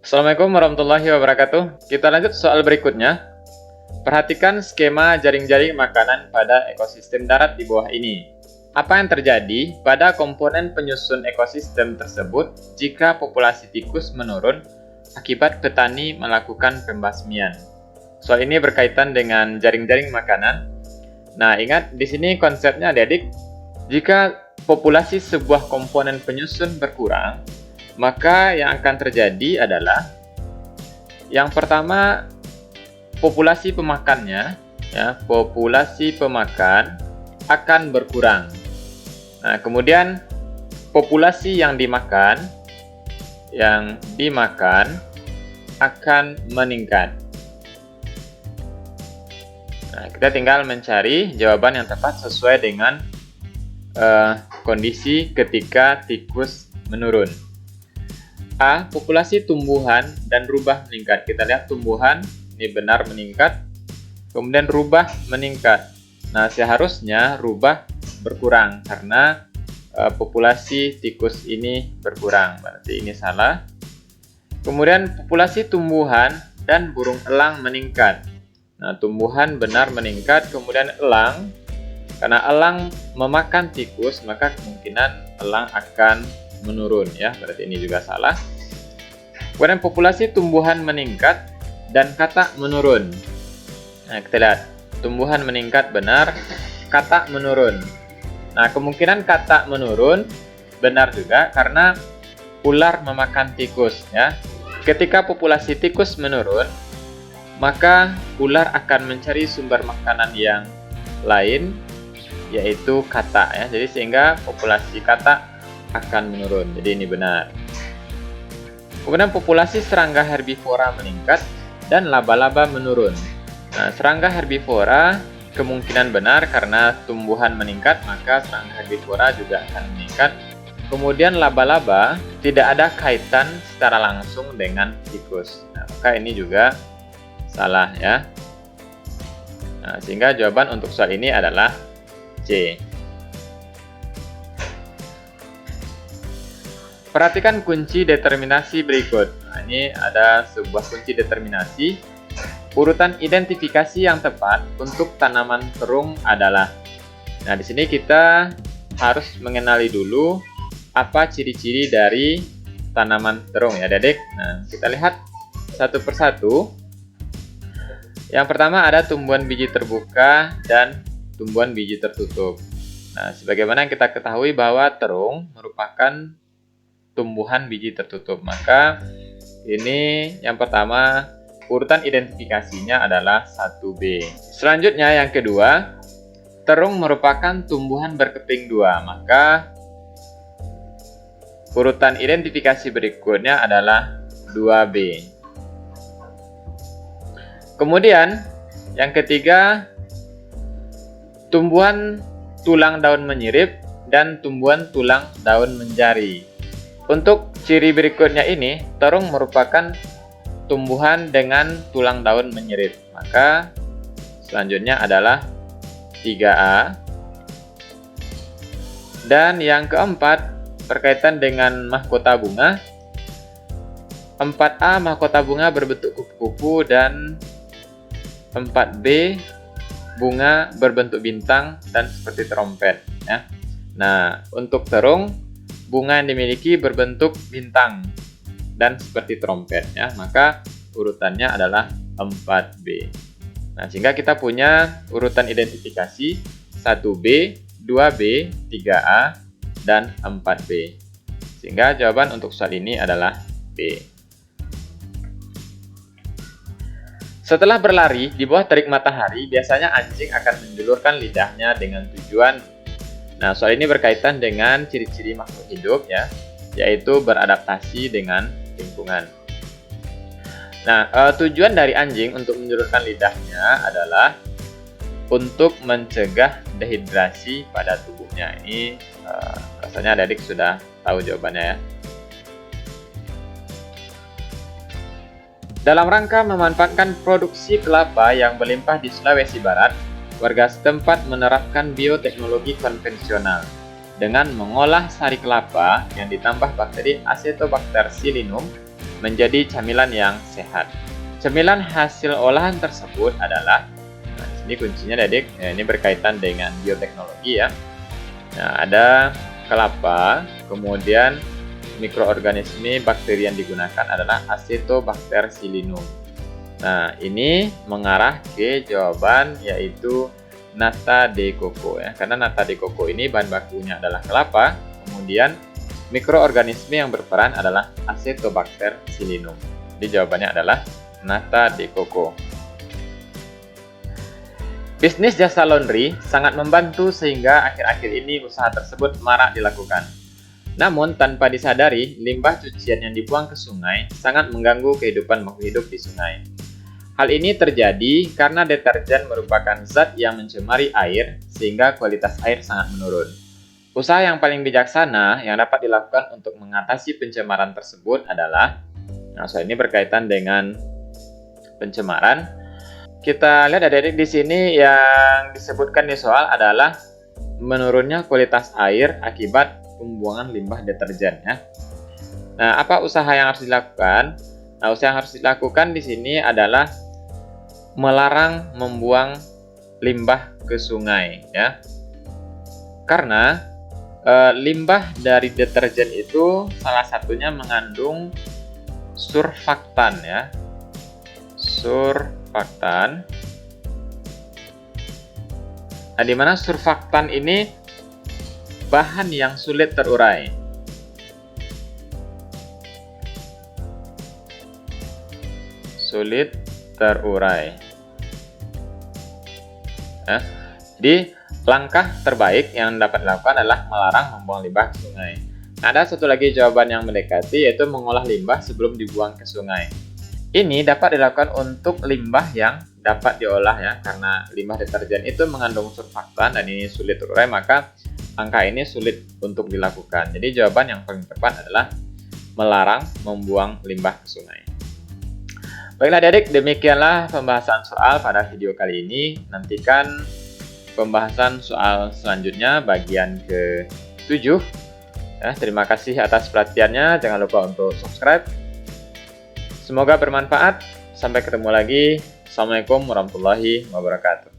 Assalamualaikum warahmatullahi wabarakatuh. Kita lanjut soal berikutnya. Perhatikan skema jaring-jaring makanan pada ekosistem darat di bawah ini. Apa yang terjadi pada komponen penyusun ekosistem tersebut jika populasi tikus menurun akibat petani melakukan pembasmian? Soal ini berkaitan dengan jaring-jaring makanan. Nah, ingat di sini konsepnya adik-adik, jika populasi sebuah komponen penyusun berkurang, maka yang akan terjadi adalah yang pertama, populasi pemakannya, populasi pemakan akan berkurang. Nah, kemudian populasi yang dimakan akan meningkat. Nah, kita tinggal mencari jawaban yang tepat sesuai dengan kondisi ketika tikus menurun. A. Populasi tumbuhan dan rubah meningkat. Kita lihat tumbuhan ini benar meningkat, kemudian rubah meningkat. Nah, seharusnya rubah berkurang karena populasi tikus ini berkurang. Berarti ini salah. Kemudian populasi tumbuhan dan burung elang meningkat. Nah, tumbuhan benar meningkat, kemudian elang, karena elang memakan tikus, maka kemungkinan elang akan menurun, ya. Berarti ini juga salah. Kemudian populasi tumbuhan meningkat dan katak menurun. Nah, kita lihat tumbuhan meningkat benar, katak menurun. Nah, kemungkinan katak menurun benar juga karena ular memakan tikus, ya. Ketika populasi tikus menurun, maka ular akan mencari sumber makanan yang lain, yaitu katak, ya. Jadi sehingga populasi katak akan menurun. Jadi ini benar. Kemudian populasi serangga herbivora meningkat dan laba-laba menurun. Nah, serangga herbivora kemungkinan benar karena tumbuhan meningkat, maka serangga herbivora juga akan meningkat. Kemudian laba-laba tidak ada kaitan secara langsung dengan tikus. Nah, maka ini juga salah, ya. Nah, sehingga jawaban untuk soal ini adalah C. Perhatikan kunci determinasi berikut. Nah, ini ada sebuah kunci determinasi. Urutan identifikasi yang tepat untuk tanaman terung adalah. Nah, di sini kita harus mengenali dulu apa ciri-ciri dari tanaman terung, ya, Dedek. Nah, kita lihat satu persatu. Yang pertama ada tumbuhan biji terbuka dan tumbuhan biji tertutup. Nah, sebagaimana kita ketahui bahwa terung merupakan tumbuhan biji tertutup, maka ini yang pertama urutan identifikasinya adalah 1B. Selanjutnya yang kedua, terung merupakan tumbuhan berkeping 2, maka urutan identifikasi berikutnya adalah 2B. Kemudian yang ketiga, tumbuhan tulang daun menyirip dan tumbuhan tulang daun menjari. Untuk ciri berikutnya ini, terung merupakan tumbuhan dengan tulang daun menyirip. Maka selanjutnya adalah 3A. Dan yang keempat, berkaitan dengan mahkota bunga. 4A, mahkota bunga berbentuk kupu-kupu, dan 4B, bunga berbentuk bintang dan seperti trompet, ya. Nah, untuk terung, bunga yang dimiliki berbentuk bintang dan seperti trompet, ya. Maka urutannya adalah 4B. Nah, sehingga kita punya urutan identifikasi 1B, 2B, 3A, dan 4B. Sehingga jawaban untuk soal ini adalah B. Setelah berlari di bawah terik matahari, biasanya anjing akan menjulurkan lidahnya dengan tujuan. Nah, soal ini berkaitan dengan ciri-ciri makhluk hidup, ya, yaitu beradaptasi dengan lingkungan. Nah, tujuan dari anjing untuk menjulurkan lidahnya adalah untuk mencegah dehidrasi pada tubuhnya. Ini rasanya adik sudah tahu jawabannya, ya. Dalam rangka memanfaatkan produksi kelapa yang melimpah di Sulawesi Barat, warga setempat menerapkan bioteknologi konvensional dengan mengolah sari kelapa yang ditambah bakteri Acetobacter psilynum menjadi camilan yang sehat. Camilan hasil olahan tersebut adalah, nah, ini kuncinya adik, ini berkaitan dengan bioteknologi ya. Nah, ada kelapa, kemudian mikroorganisme bakteri yang digunakan adalah Acetobacter-Sillinum. Nah, ini mengarah ke jawaban yaitu nata de coco ya. Karena nata de coco ini bahan bakunya adalah kelapa, kemudian mikroorganisme yang berperan adalah Acetobacter-Sillinum. Jadi jawabannya adalah nata de coco. Bisnis jasa laundry sangat membantu sehingga akhir-akhir ini usaha tersebut marak dilakukan. Namun tanpa disadari, limbah cucian yang dibuang ke sungai sangat mengganggu kehidupan makhluk hidup di sungai. Hal ini terjadi karena deterjen merupakan zat yang mencemari air sehingga kualitas air sangat menurun. Usaha yang paling bijaksana yang dapat dilakukan untuk mengatasi pencemaran tersebut adalah, nah soal ini berkaitan dengan pencemaran. Kita lihat adik-adik di sini yang disebutkan di soal adalah menurunnya kualitas air akibat pembuangan limbah deterjen ya. Nah, apa usaha yang harus dilakukan? Nah, usaha yang harus dilakukan di sini adalah melarang membuang limbah ke sungai ya. Karena limbah dari deterjen itu salah satunya mengandung surfaktan ya. Surfaktan. Nah, di mana surfaktan ini bahan yang sulit terurai. Sulit terurai. Ya. Jadi langkah terbaik yang dapat dilakukan adalah melarang membuang limbah ke sungai. Nah, ada satu lagi jawaban yang mendekati yaitu mengolah limbah sebelum dibuang ke sungai. Ini dapat dilakukan untuk limbah yang dapat diolah ya, karena limbah deterjen itu mengandung surfaktan dan ini sulit terurai, maka angka ini sulit untuk dilakukan. Jadi jawaban yang paling tepat adalah melarang membuang limbah ke sungai. Baiklah adik-adik, demikianlah pembahasan soal pada video kali ini. Nantikan pembahasan soal selanjutnya bagian ke-7. Ya, terima kasih atas perhatiannya. Jangan lupa untuk subscribe. Semoga bermanfaat. Sampai ketemu lagi. Assalamualaikum warahmatullahi wabarakatuh.